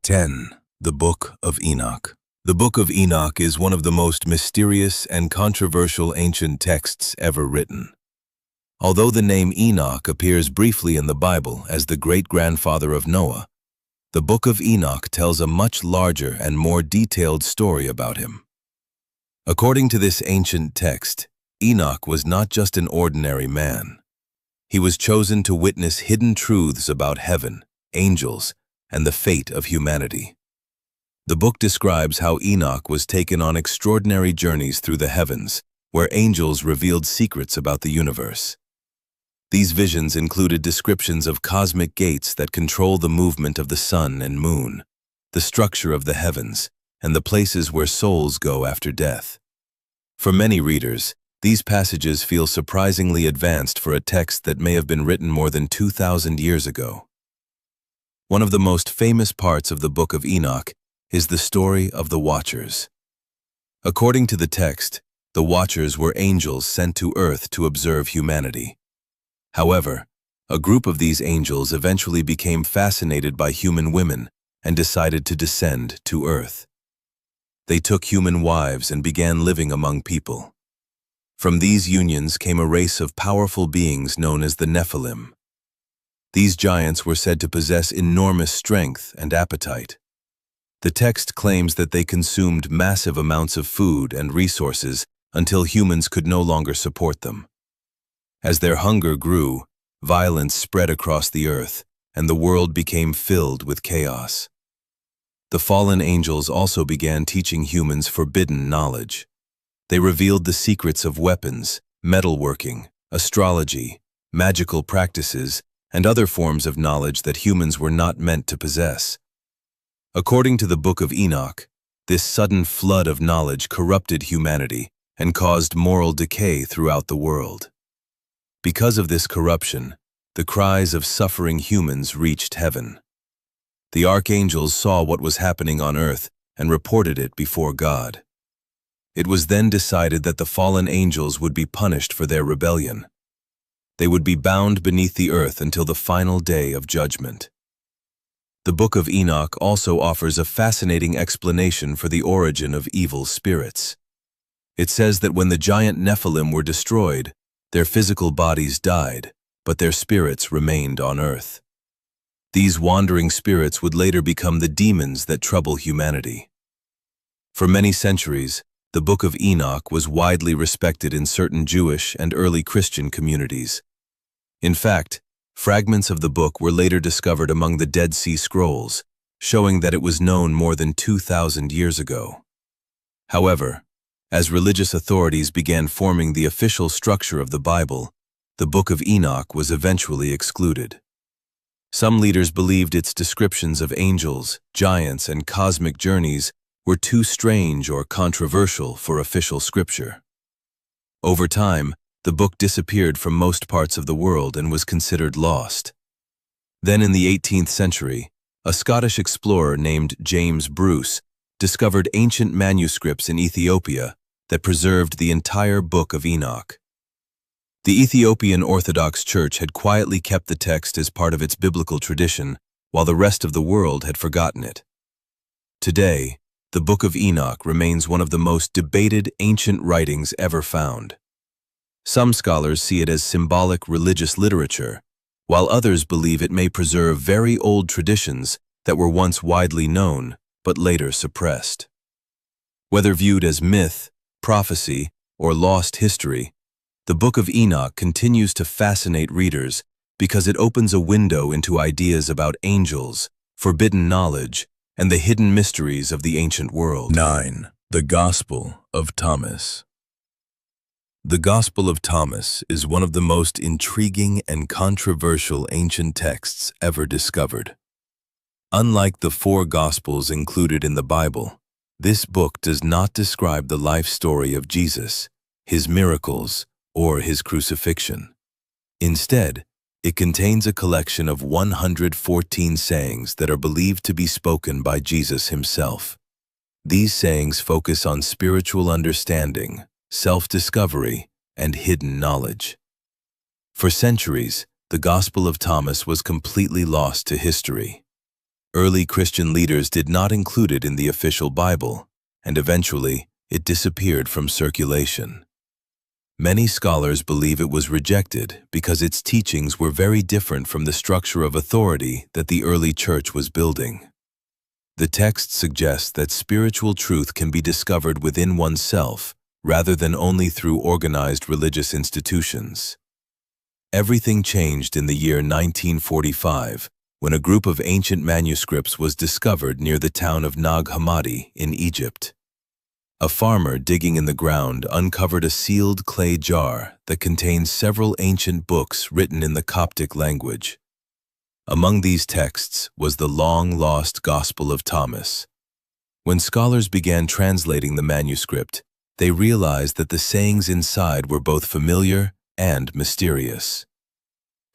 10. The Book of Enoch. The Book of Enoch is one of the most mysterious and controversial ancient texts ever written. Although the name Enoch appears briefly in the Bible as the great-grandfather of Noah, the Book of Enoch tells a much larger and more detailed story about him. According to this ancient text, Enoch was not just an ordinary man. He was chosen to witness hidden truths about heaven, angels, and the fate of humanity. The book describes how Enoch was taken on extraordinary journeys through the heavens, where angels revealed secrets about the universe. These visions included descriptions of cosmic gates that control the movement of the sun and moon, the structure of the heavens, and the places where souls go after death. For many readers, these passages feel surprisingly advanced for a text that may have been written more than 2,000 years ago. One of the most famous parts of the Book of Enoch is the story of the Watchers. According to the text, the Watchers were angels sent to earth to observe humanity. However, a group of these angels eventually became fascinated by human women and decided to descend to earth. They took human wives and began living among people. From these unions came a race of powerful beings known as the Nephilim. These giants were said to possess enormous strength and appetite. The text claims that they consumed massive amounts of food and resources until humans could no longer support them. As their hunger grew, violence spread across the earth, and the world became filled with chaos. The fallen angels also began teaching humans forbidden knowledge. They revealed the secrets of weapons, metalworking, astrology, magical practices, and other forms of knowledge that humans were not meant to possess. According to the Book of Enoch, this sudden flood of knowledge corrupted humanity and caused moral decay throughout the world. Because of this corruption, the cries of suffering humans reached heaven. The archangels saw what was happening on earth and reported it before God. It was then decided that the fallen angels would be punished for their rebellion. They would be bound beneath the earth until the final day of judgment. The Book of Enoch also offers a fascinating explanation for the origin of evil spirits. It says that when the giant Nephilim were destroyed, their physical bodies died, but their spirits remained on earth. These wandering spirits would later become the demons that trouble humanity. For many centuries, the Book of Enoch was widely respected in certain Jewish and early Christian communities. In fact, fragments of the book were later discovered among the Dead Sea Scrolls, showing that it was known more than 2,000 years ago. However, as religious authorities began forming the official structure of the Bible, the Book of Enoch was eventually excluded. Some leaders believed its descriptions of angels, giants, and cosmic journeys were too strange or controversial for official scripture. Over time, the book disappeared from most parts of the world and was considered lost. Then in the 18th century, a Scottish explorer named James Bruce discovered ancient manuscripts in Ethiopia that preserved the entire Book of Enoch. The Ethiopian Orthodox Church had quietly kept the text as part of its biblical tradition, while the rest of the world had forgotten it. Today, the Book of Enoch remains one of the most debated ancient writings ever found. Some scholars see it as symbolic religious literature, while others believe it may preserve very old traditions that were once widely known but later suppressed. Whether viewed as myth, prophecy, or lost history, the Book of Enoch continues to fascinate readers because it opens a window into ideas about angels, forbidden knowledge, and the hidden mysteries of the ancient world. 9. The Gospel of Thomas. The Gospel of Thomas is one of the most intriguing and controversial ancient texts ever discovered. Unlike the 4 Gospels included in the Bible, this book does not describe the life story of Jesus, his miracles, or his crucifixion. Instead, it contains a collection of 114 sayings that are believed to be spoken by Jesus himself. These sayings focus on spiritual understanding, self-discovery, and hidden knowledge. For centuries, the Gospel of Thomas was completely lost to history. Early Christian leaders did not include it in the official Bible, and eventually it disappeared from circulation. Many scholars believe it was rejected because its teachings were very different from the structure of authority that the early church was building. The text suggests that spiritual truth can be discovered within oneself rather than only through organized religious institutions. Everything changed in the year 1945 when a group of ancient manuscripts was discovered near the town of Nag Hammadi in Egypt. A farmer digging in the ground uncovered a sealed clay jar that contained several ancient books written in the Coptic language. Among these texts was the long-lost Gospel of Thomas. When scholars began translating the manuscript, they realized that the sayings inside were both familiar and mysterious.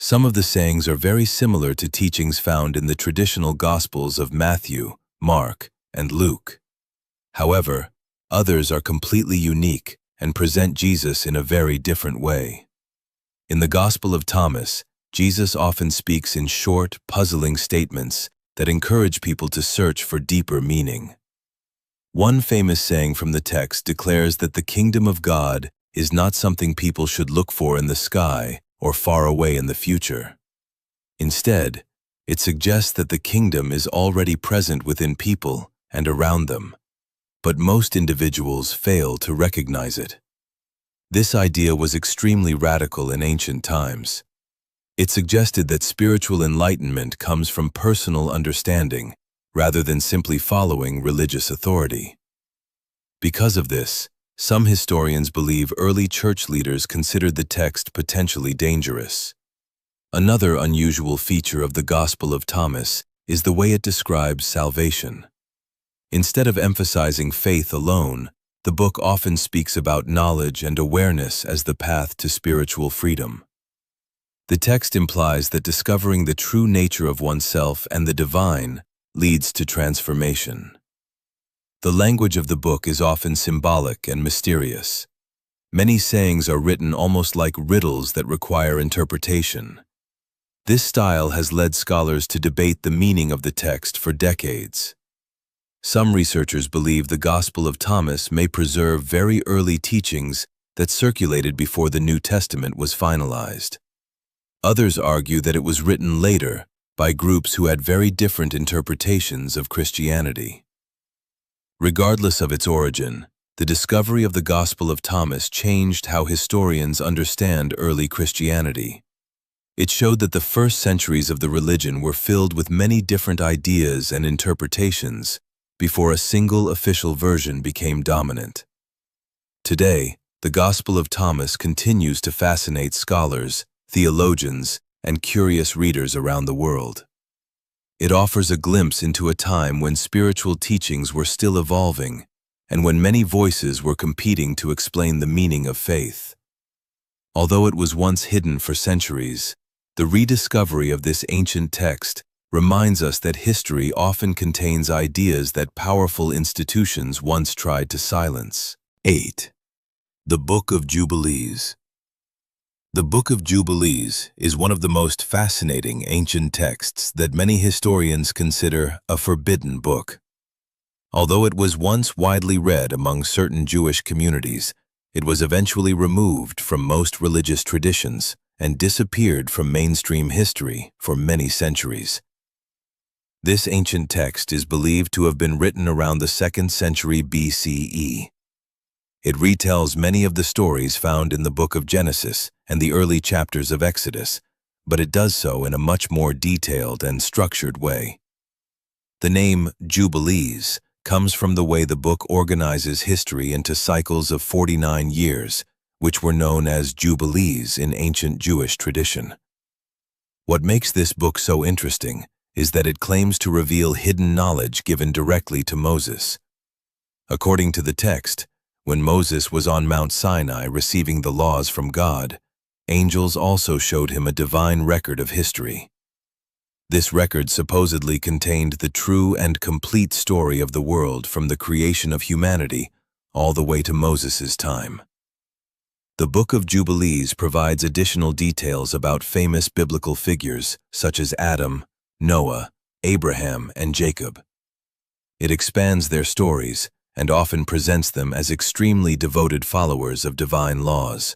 Some of the sayings are very similar to teachings found in the traditional Gospels of Matthew, Mark, and Luke. However, others are completely unique and present Jesus in a very different way. In the Gospel of Thomas, Jesus often speaks in short, puzzling statements that encourage people to search for deeper meaning. One famous saying from the text declares that the kingdom of God is not something people should look for in the sky or far away in the future. Instead, it suggests that the kingdom is already present within people and around them, but most individuals fail to recognize it. This idea was extremely radical in ancient times. It suggested that spiritual enlightenment comes from personal understanding rather than simply following religious authority. Because of this, some historians believe early church leaders considered the text potentially dangerous. Another unusual feature of the Gospel of Thomas is the way it describes salvation. Instead of emphasizing faith alone, the book often speaks about knowledge and awareness as the path to spiritual freedom. The text implies that discovering the true nature of oneself and the divine leads to transformation. The language of the book is often symbolic and mysterious. Many sayings are written almost like riddles that require interpretation. This style has led scholars to debate the meaning of the text for decades. Some researchers believe the Gospel of Thomas may preserve very early teachings that circulated before the New Testament was finalized. Others argue that it was written later by groups who had very different interpretations of Christianity. Regardless of its origin, the discovery of the Gospel of Thomas changed how historians understand early Christianity. It showed that the first centuries of the religion were filled with many different ideas and interpretations before a single official version became dominant. Today, the Gospel of Thomas continues to fascinate scholars, theologians, and curious readers around the world. It offers a glimpse into a time when spiritual teachings were still evolving and when many voices were competing to explain the meaning of faith. Although it was once hidden for centuries, the rediscovery of this ancient text reminds us that history often contains ideas that powerful institutions once tried to silence. 8. The Book of Jubilees. The Book of Jubilees is one of the most fascinating ancient texts that many historians consider a forbidden book. Although it was once widely read among certain Jewish communities, it was eventually removed from most religious traditions and disappeared from mainstream history for many centuries. This ancient text is believed to have been written around the 2nd century BCE. It retells many of the stories found in the book of Genesis and the early chapters of Exodus, but it does so in a much more detailed and structured way. The name Jubilees comes from the way the book organizes history into cycles of 49 years, which were known as Jubilees in ancient Jewish tradition. What makes this book so interesting is that it claims to reveal hidden knowledge given directly to Moses. According to the text, when Moses was on Mount Sinai receiving the laws from God, angels also showed him a divine record of history. This record supposedly contained the true and complete story of the world from the creation of humanity all the way to Moses' time. The Book of Jubilees provides additional details about famous biblical figures such as Adam, Noah, Abraham, and Jacob. It expands their stories and often presents them as extremely devoted followers of divine laws.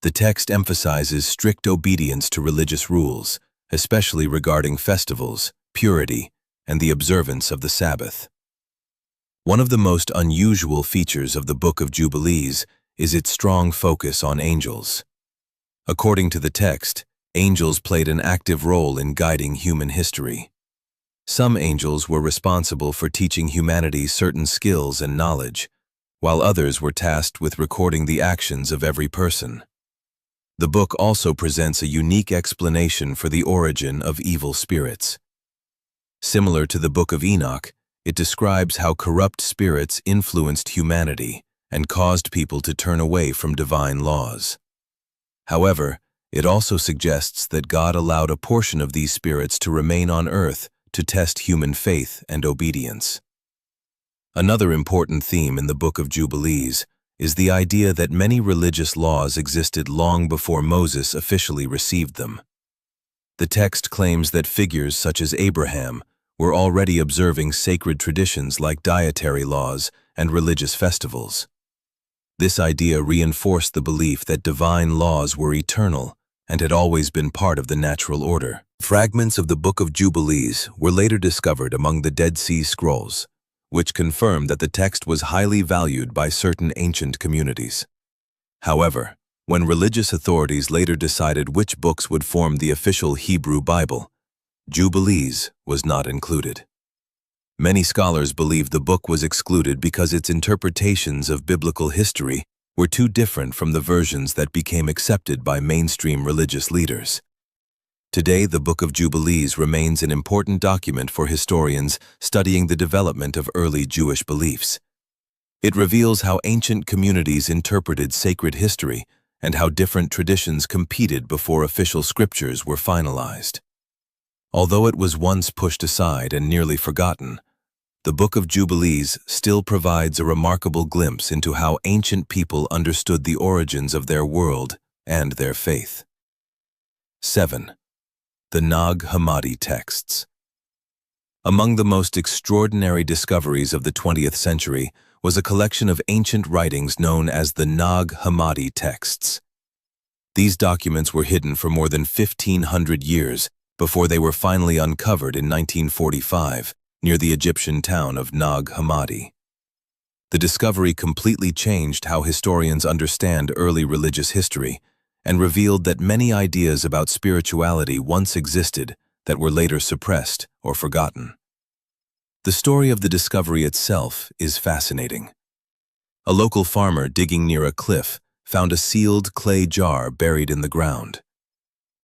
The text emphasizes strict obedience to religious rules, especially regarding festivals, purity, and the observance of the Sabbath. One of the most unusual features of the Book of Jubilees is its strong focus on angels. According to the text, angels played an active role in guiding human history. Some angels were responsible for teaching humanity certain skills and knowledge, while others were tasked with recording the actions of every person. The book also presents a unique explanation for the origin of evil spirits. Similar to the Book of Enoch, it describes how corrupt spirits influenced humanity and caused people to turn away from divine laws. However, it also suggests that God allowed a portion of these spirits to remain on earth to test human faith and obedience. Another important theme in the Book of Jubilees is the idea that many religious laws existed long before Moses officially received them. The text claims that figures such as Abraham were already observing sacred traditions like dietary laws and religious festivals. This idea reinforced the belief that divine laws were eternal and had always been part of the natural order. Fragments of the Book of Jubilees were later discovered among the Dead Sea Scrolls, which confirmed that the text was highly valued by certain ancient communities. However, when religious authorities later decided which books would form the official Hebrew Bible, Jubilees was not included. Many scholars believe the book was excluded because its interpretations of biblical history were too different from the versions that became accepted by mainstream religious leaders. Today, the Book of Jubilees remains an important document for historians studying the development of early Jewish beliefs. It reveals how ancient communities interpreted sacred history and how different traditions competed before official scriptures were finalized. Although it was once pushed aside and nearly forgotten, the Book of Jubilees still provides a remarkable glimpse into how ancient people understood the origins of their world and their faith. 7. The Nag Hammadi texts. Among the most extraordinary discoveries of the 20th century was a collection of ancient writings known as the Nag Hammadi texts. These documents were hidden for more than 1,500 years before they were finally uncovered in 1945 near the Egyptian town of Nag Hammadi. The discovery completely changed how historians understand early religious history and revealed that many ideas about spirituality once existed that were later suppressed or forgotten. The story of the discovery itself is fascinating. A local farmer digging near a cliff found a sealed clay jar buried in the ground.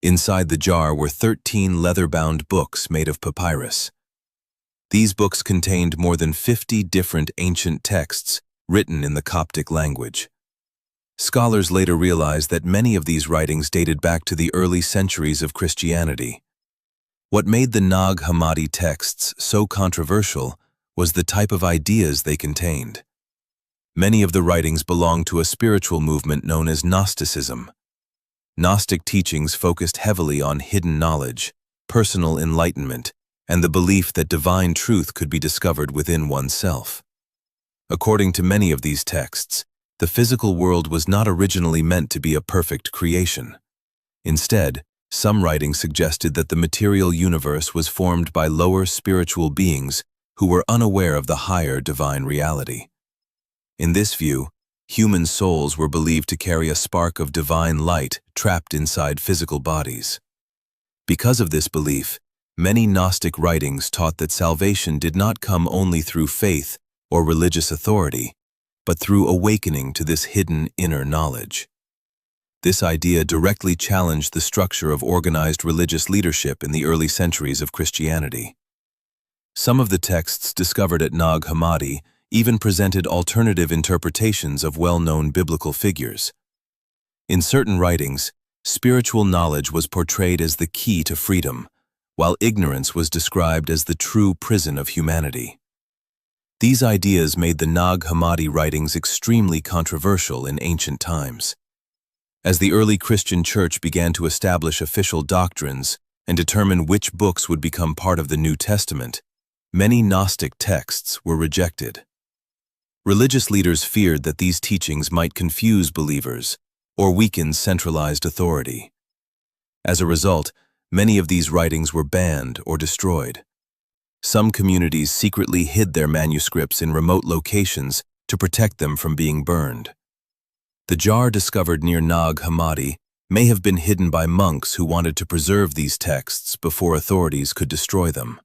Inside the jar were 13 leather-bound books made of papyrus. These books contained more than 50 different ancient texts written in the Coptic language. Scholars later realized that many of these writings dated back to the early centuries of Christianity. What made the Nag Hammadi texts so controversial was the type of ideas they contained. Many of the writings belonged to a spiritual movement known as Gnosticism. Gnostic teachings focused heavily on hidden knowledge, personal enlightenment, and the belief that divine truth could be discovered within oneself. According to many of these texts, the physical world was not originally meant to be a perfect creation. Instead, some writings suggested that the material universe was formed by lower spiritual beings who were unaware of the higher divine reality. In this view, human souls were believed to carry a spark of divine light trapped inside physical bodies. Because of this belief, many Gnostic writings taught that salvation did not come only through faith or religious authority, but through awakening to this hidden inner knowledge. This idea directly challenged the structure of organized religious leadership in the early centuries of Christianity. Some of the texts discovered at Nag Hammadi even presented alternative interpretations of well-known biblical figures. In certain writings, spiritual knowledge was portrayed as the key to freedom, while ignorance was described as the true prison of humanity. These ideas made the Nag Hammadi writings extremely controversial in ancient times. As the early Christian church began to establish official doctrines and determine which books would become part of the New Testament, many Gnostic texts were rejected. Religious leaders feared that these teachings might confuse believers or weaken centralized authority. As a result, many of these writings were banned or destroyed. Some communities secretly hid their manuscripts in remote locations to protect them from being burned. The jar discovered near Nag Hammadi may have been hidden by monks who wanted to preserve these texts before authorities could destroy them.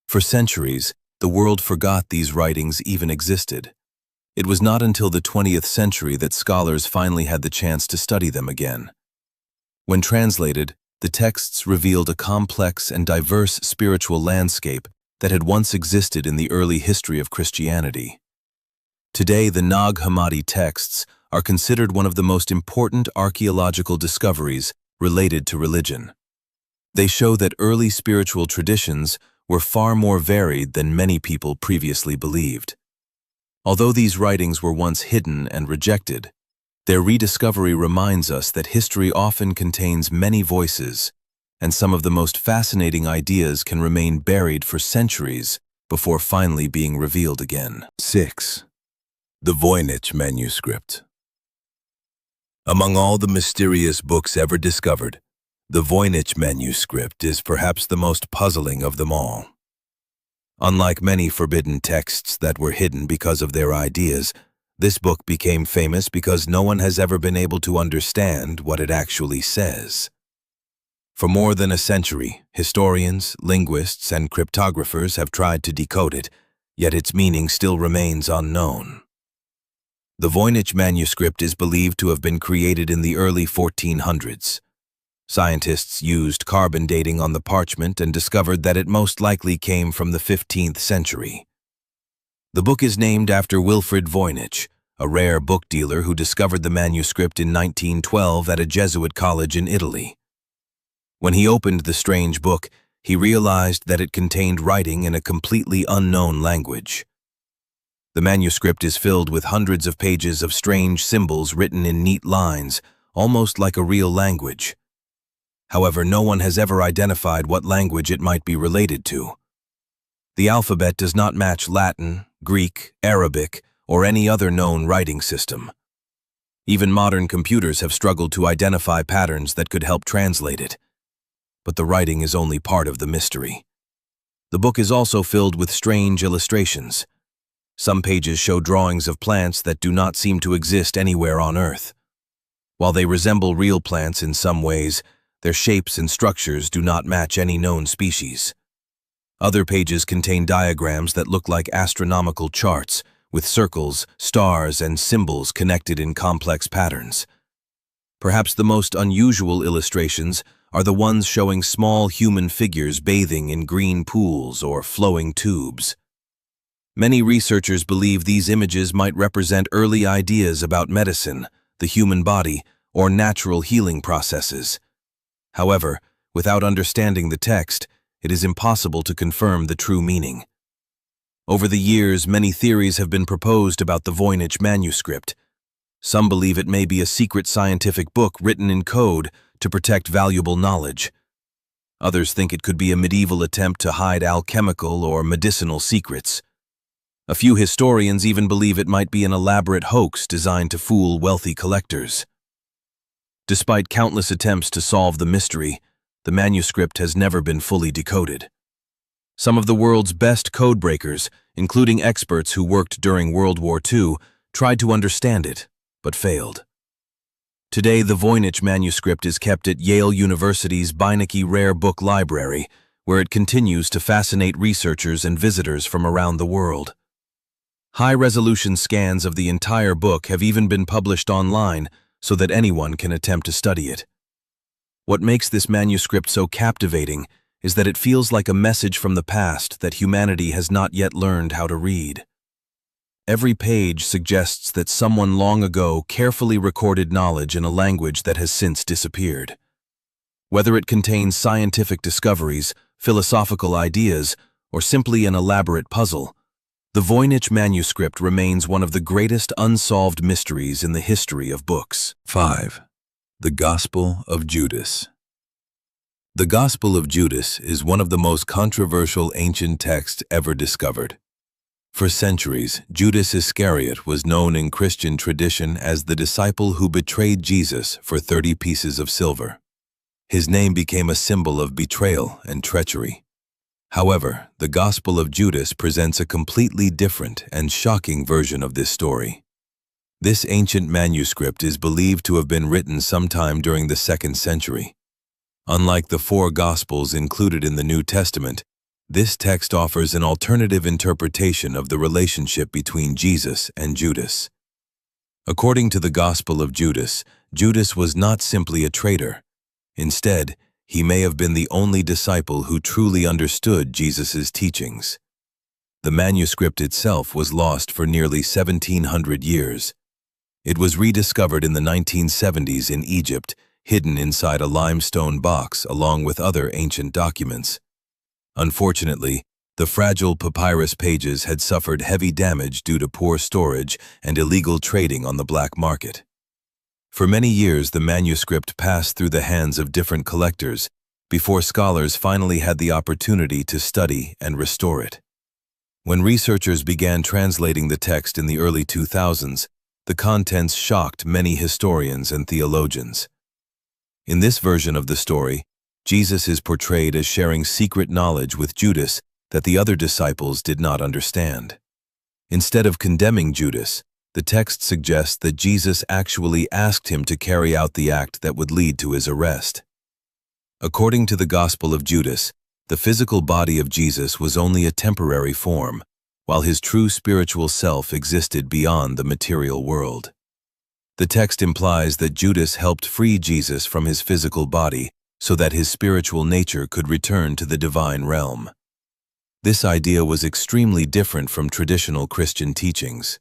For centuries, the world forgot these writings even existed. It was not until the 20th century that scholars finally had the chance to study them again. When translated, the texts revealed a complex and diverse spiritual landscape that had once existed in the early history of Christianity. Today, the Nag Hammadi texts are considered one of the most important archaeological discoveries related to religion. They show that early spiritual traditions were far more varied than many people previously believed. Although these writings were once hidden and rejected, their rediscovery reminds us that history often contains many voices, and some of the most fascinating ideas can remain buried for centuries before finally being revealed again. 6. The Voynich Manuscript. Among all the mysterious books ever discovered, the Voynich Manuscript is perhaps the most puzzling of them all. Unlike many forbidden texts that were hidden because of their ideas, this book became famous because no one has ever been able to understand what it actually says. For more than a century, historians, linguists, and cryptographers have tried to decode it, yet its meaning still remains unknown. The Voynich manuscript is believed to have been created in the early 1400s. Scientists used carbon dating on the parchment and discovered that it most likely came from the 15th century. The book is named after Wilfrid Voynich, a rare book dealer who discovered the manuscript in 1912 at a Jesuit college in Italy. When he opened the strange book, he realized that it contained writing in a completely unknown language. The manuscript is filled with hundreds of pages of strange symbols written in neat lines, almost like a real language. However, no one has ever identified what language it might be related to. The alphabet does not match Latin, Greek, Arabic, or any other known writing system. Even modern computers have struggled to identify patterns that could help translate it. But the writing is only part of the mystery. The book is also filled with strange illustrations. Some pages show drawings of plants that do not seem to exist anywhere on Earth. While they resemble real plants in some ways, their shapes and structures do not match any known species. Other pages contain diagrams that look like astronomical charts, with circles, stars, and symbols connected in complex patterns. Perhaps the most unusual illustrations are the ones showing small human figures bathing in green pools or flowing tubes. Many researchers believe these images might represent early ideas about medicine, the human body, or natural healing processes. However, without understanding the text, it is impossible to confirm the true meaning. Over the years, many theories have been proposed about the Voynich manuscript. Some believe it may be a secret scientific book written in code to protect valuable knowledge. Others think it could be a medieval attempt to hide alchemical or medicinal secrets. A few historians even believe it might be an elaborate hoax designed to fool wealthy collectors. Despite countless attempts to solve the mystery, the manuscript has never been fully decoded. Some of the world's best codebreakers, including experts who worked during World War II, tried to understand it, but failed. Today, the Voynich manuscript is kept at Yale University's Beinecke Rare Book Library, where it continues to fascinate researchers and visitors from around the world. High-resolution scans of the entire book have even been published online so that anyone can attempt to study it. What makes this manuscript so captivating is that it feels like a message from the past that humanity has not yet learned how to read. Every page suggests that someone long ago carefully recorded knowledge in a language that has since disappeared. Whether it contains scientific discoveries, philosophical ideas, or simply an elaborate puzzle, the Voynich manuscript remains one of the greatest unsolved mysteries in the history of books. 5. The Gospel of Judas. The Gospel of Judas is one of the most controversial ancient texts ever discovered. For centuries, Judas Iscariot was known in Christian tradition as the disciple who betrayed Jesus for 30 pieces of silver. His name became a symbol of betrayal and treachery. However, the Gospel of Judas presents a completely different and shocking version of this story. This ancient manuscript is believed to have been written sometime during the 2nd century. Unlike the 4 Gospels included in the New Testament, this text offers an alternative interpretation of the relationship between Jesus and Judas. According to the Gospel of Judas, Judas was not simply a traitor. Instead, he may have been the only disciple who truly understood Jesus' teachings. The manuscript itself was lost for nearly 1,700 years. It was rediscovered in the 1970s in Egypt, hidden inside a limestone box along with other ancient documents. Unfortunately, the fragile papyrus pages had suffered heavy damage due to poor storage and illegal trading on the black market. For many years, the manuscript passed through the hands of different collectors before scholars finally had the opportunity to study and restore it. When researchers began translating the text in the early 2000s, the contents shocked many historians and theologians. In this version of the story, Jesus is portrayed as sharing secret knowledge with Judas that the other disciples did not understand. Instead of condemning Judas, the text suggests that Jesus actually asked him to carry out the act that would lead to his arrest. According to the Gospel of Judas, the physical body of Jesus was only a temporary form, while his true spiritual self existed beyond the material world. The text implies that Judas helped free Jesus from his physical body so that his spiritual nature could return to the divine realm. This idea was extremely different from traditional Christian teachings.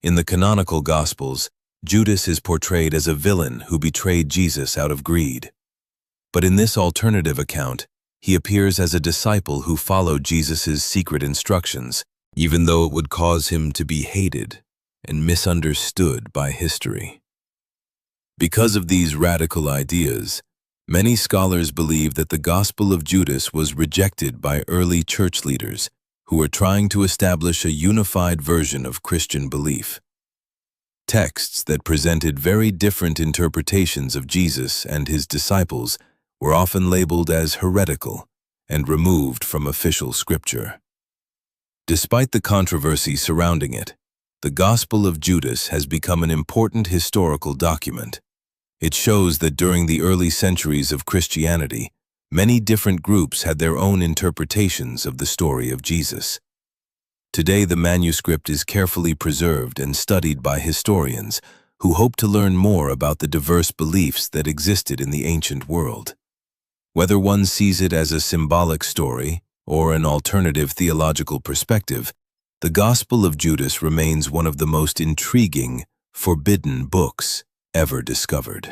In the canonical Gospels, Judas is portrayed as a villain who betrayed Jesus out of greed. But in this alternative account, he appears as a disciple who followed Jesus' secret instructions, even though it would cause him to be hated and misunderstood by history. Because of these radical ideas, many scholars believe that the Gospel of Judas was rejected by early church leaders who were trying to establish a unified version of Christian belief. Texts that presented very different interpretations of Jesus and his disciples were often labeled as heretical and removed from official scripture. Despite the controversy surrounding it, the Gospel of Judas has become an important historical document. It shows that during the early centuries of Christianity, many different groups had their own interpretations of the story of Jesus. Today, the manuscript is carefully preserved and studied by historians who hope to learn more about the diverse beliefs that existed in the ancient world. Whether one sees it as a symbolic story or an alternative theological perspective, the Gospel of Judas remains one of the most intriguing, forbidden books ever discovered.